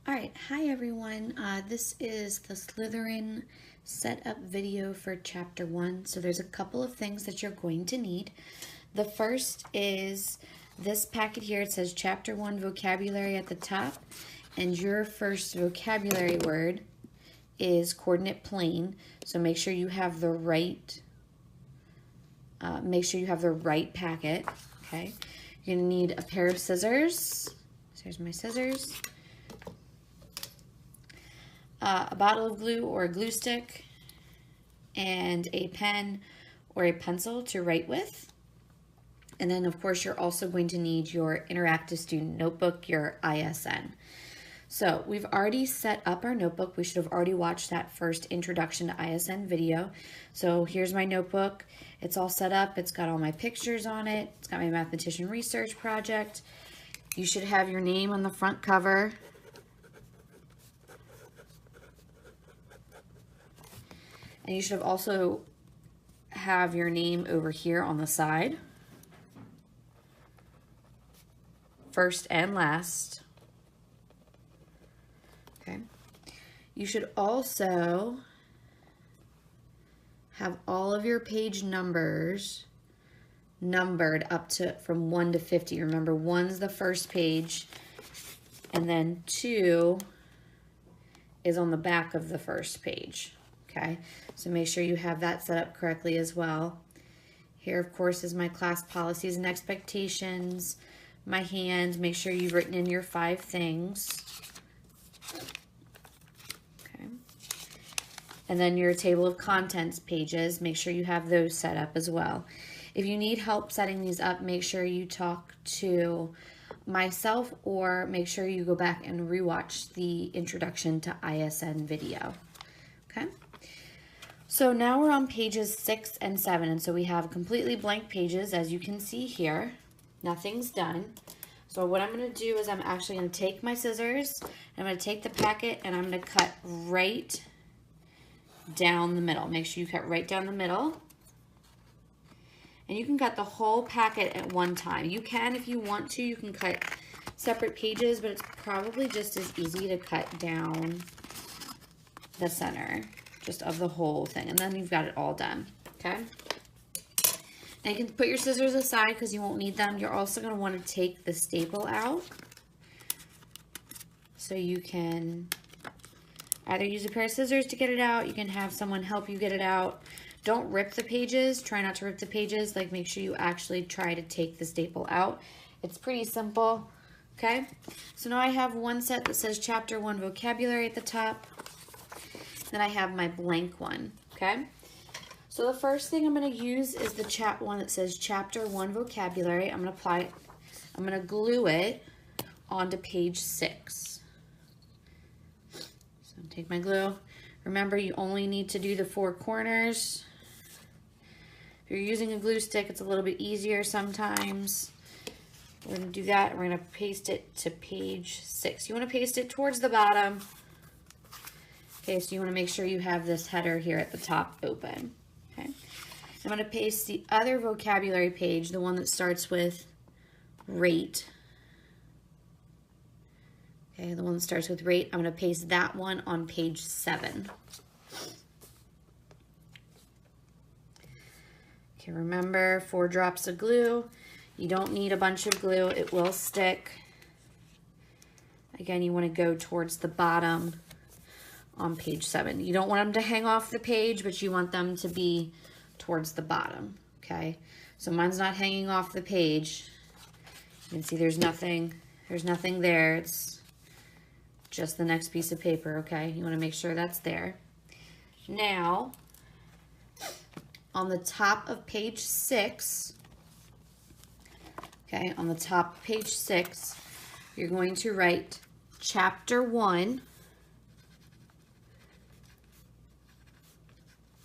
All right, hi everyone. This is the Slytherin setup video for chapter 1. So there's a couple of things that you're going to need. The first is this packet here. It says chapter 1 vocabulary at the top, and your first vocabulary word is coordinate plane. So make sure you have the right packet. Okay, you're gonna need a pair of scissors. So here's my scissors. A bottle of glue or a glue stick, and a pen or a pencil to write with. And then of course you're also going to need your interactive student notebook, your ISN. So we've already set up our notebook. We should have already watched that first introduction to ISN video. So here's my notebook. It's all set up. It's got all my pictures on it. It's got my mathematician research project. You should have your name on the front cover. And you should also have your name over here on the side. First and last. Okay. You should also have all of your page numbers numbered up to from 1 to 50. Remember, 1's the first page, and then 2 is on the back of the first page. Okay, so make sure you have that set up correctly as well. Here, of course, is my class policies and expectations. My hand, make sure you've written in your 5 things. Okay. And then your table of contents pages, make sure you have those set up as well. If you need help setting these up, make sure you talk to myself, or make sure you go back and rewatch the introduction to ISN video. Okay. So now we're on pages 6 and 7, and so we have completely blank pages, as you can see here. Nothing's done. So what I'm going to do is I'm actually going to take my scissors, I'm going to take the packet, and I'm going to cut right down the middle. Make sure you cut right down the middle. And you can cut the whole packet at one time. You can, if you want to, you can cut separate pages, but it's probably just as easy to cut down the center just of the whole thing, and then you've got it all done. Okay, and you can put your scissors aside because you won't need them. You're also going to want to take the staple out, so you can either use a pair of scissors to get it out. You can have someone help you get it out. Don't rip the pages. Try not to rip the pages. Like, make sure you actually try to take the staple out. It's pretty simple. Okay, so now I have one set that says chapter 1 vocabulary at the top. Then I have my blank one, okay? So the first thing I'm going to use is the one that says chapter 1 vocabulary. I'm going to glue it onto page 6. So take my glue. Remember, you only need to do the 4 corners. If you're using a glue stick, it's a little bit easier sometimes. We're going to do that. We're going to paste it to page 6. You want to paste it towards the bottom. Okay, so you want to make sure you have this header here at the top open. Okay, I'm going to paste the other vocabulary page, the one that starts with rate. Okay, the one that starts with rate, I'm going to paste that one on page 7. Okay, remember, 4 drops of glue. You don't need a bunch of glue, it will stick. Again, you want to go towards the bottom on page 7. You don't want them to hang off the page, but you want them to be towards the bottom, okay? So mine's not hanging off the page. You can see there's nothing there. It's just the next piece of paper, okay? You want to make sure that's there. Now, on the top of page 6, okay, on the top of page 6, you're going to write chapter 1.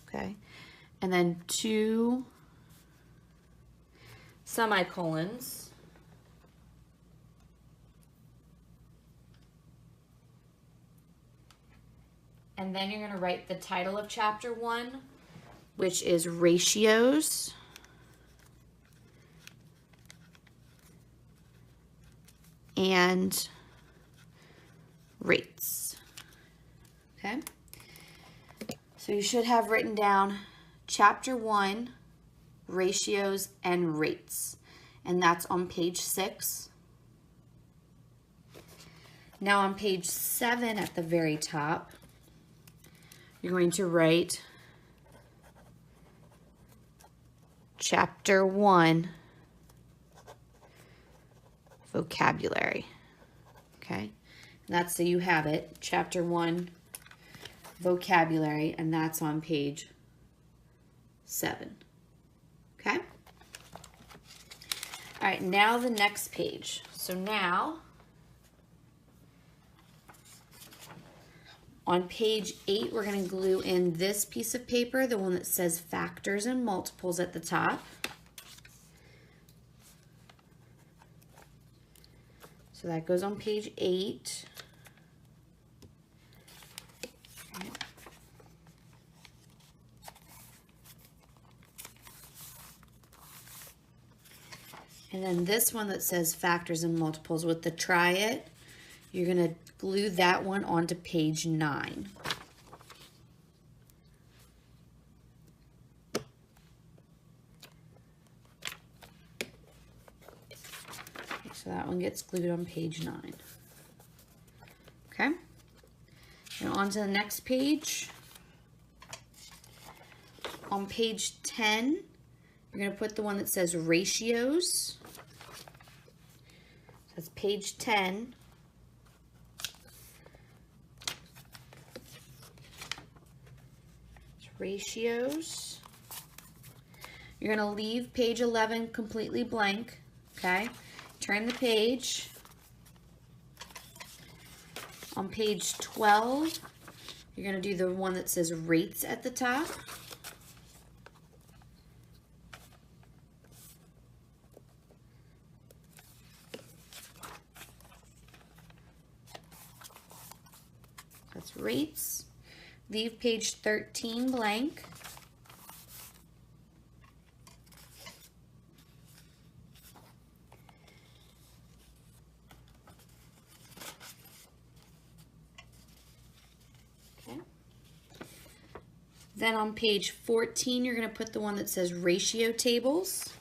Okay, and then 2 semicolons. And then you're going to write the title of chapter 1, which is ratios. and rates. Okay? So you should have written down Chapter 1, ratios and rates. And that's on page 6. Now on page 7 at the very top, you're going to write Chapter 1, vocabulary. Okay? And that's so you have it, Chapter 1, vocabulary, and that's on page 7. Okay? All right, now the next page. So now, on page 8, we're going to glue in this piece of paper, the one that says factors and multiples at the top. So that goes on page 8. Okay. And then this one that says factors and multiples with the try it, you're going to glue that one onto page 9. Okay, so that one gets glued on page 9. Okay? And on to the next page. On page 10, you're going to put the one that says ratios. That's page 10. Ratios. You're going to leave page 11 completely blank, okay? Turn the page. On page 12, you're going to do the one that says rates at the top. That's rates. Leave page 13 blank. Okay. Then on page 14, you're going to put the one that says ratio tables.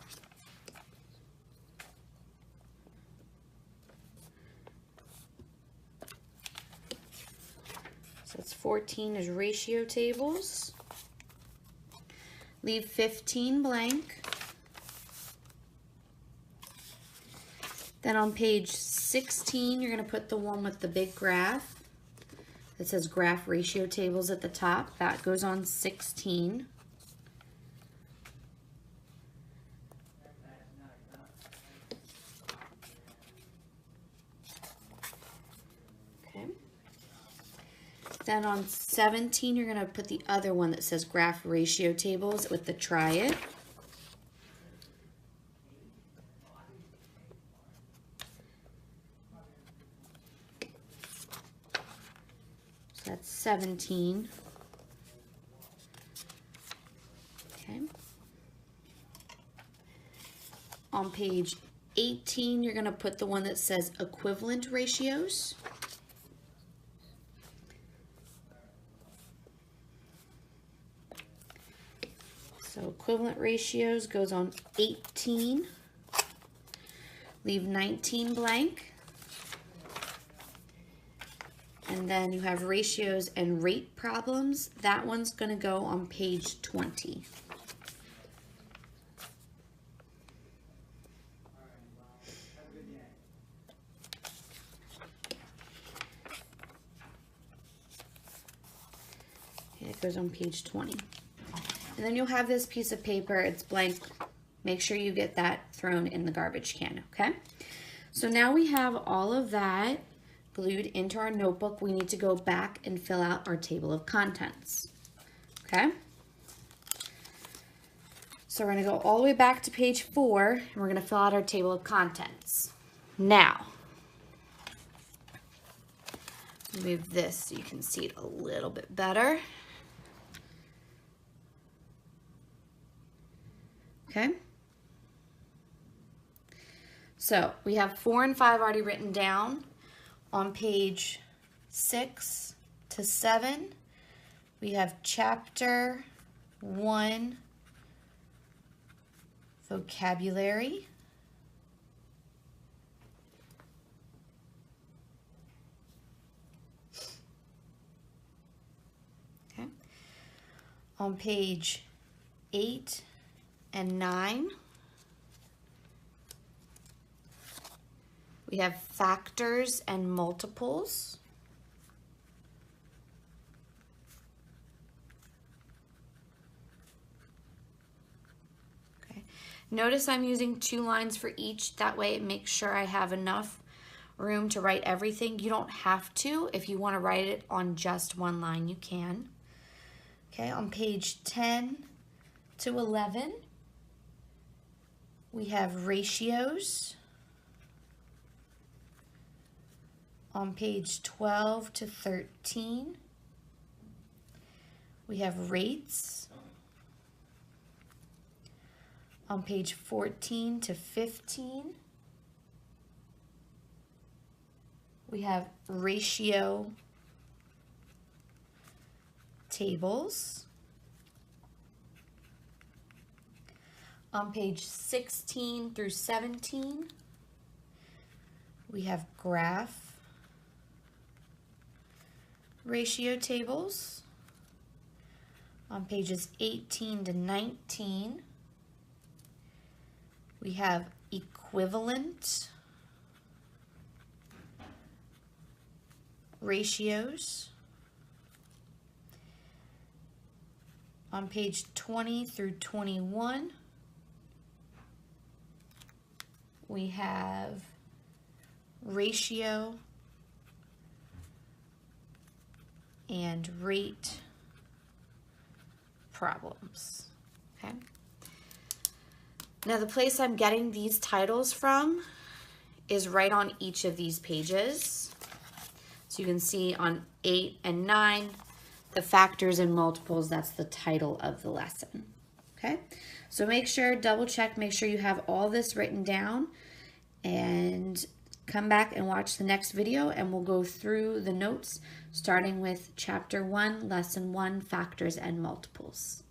That's 14 is ratio tables. Leave 15 blank. Then on page 16, you're going to put the one with the big graph that says graph ratio tables at the top. That goes on 16. Then on 17, you're going to put the other one that says graph ratio tables with the try it. So that's 17. Okay. On page 18, you're going to put the one that says equivalent ratios. So equivalent ratios goes on 18. Leave 19 blank. And then you have ratios and rate problems. That one's going to go on page 20. Okay, it goes on page 20. And then you'll have this piece of paper, it's blank. Make sure you get that thrown in the garbage can, okay? So now we have all of that glued into our notebook. We need to go back and fill out our table of contents, okay? So we're gonna go all the way back to page 4, and we're gonna fill out our table of contents. Now, move this so you can see it a little bit better. Okay, so we have 4 and 5 already written down. On page 6 to 7, we have Chapter 1, Vocabulary. Okay. On page 8 and 9, we have factors and multiples. Okay. Notice I'm using 2 lines for each. That way it makes sure I have enough room to write everything. You don't have to. If you want to write it on just 1 line, you can. Okay, on page 10 to 11, we have ratios. On page 12 to 13, we have rates. On page 14 to 15, we have ratio tables. On page 16 through 17, we have graph ratio tables. On pages 18 to 19, we have equivalent ratios. On page 20 through 21, we have ratio and rate problems. Okay. Now the place I'm getting these titles from is right on each of these pages. So you can see on 8 and 9, the factors and multiples, that's the title of the lesson. Okay, so make sure, double check, make sure you have all this written down, and come back and watch the next video and we'll go through the notes starting with Chapter 1, Lesson 1, Factors and Multiples.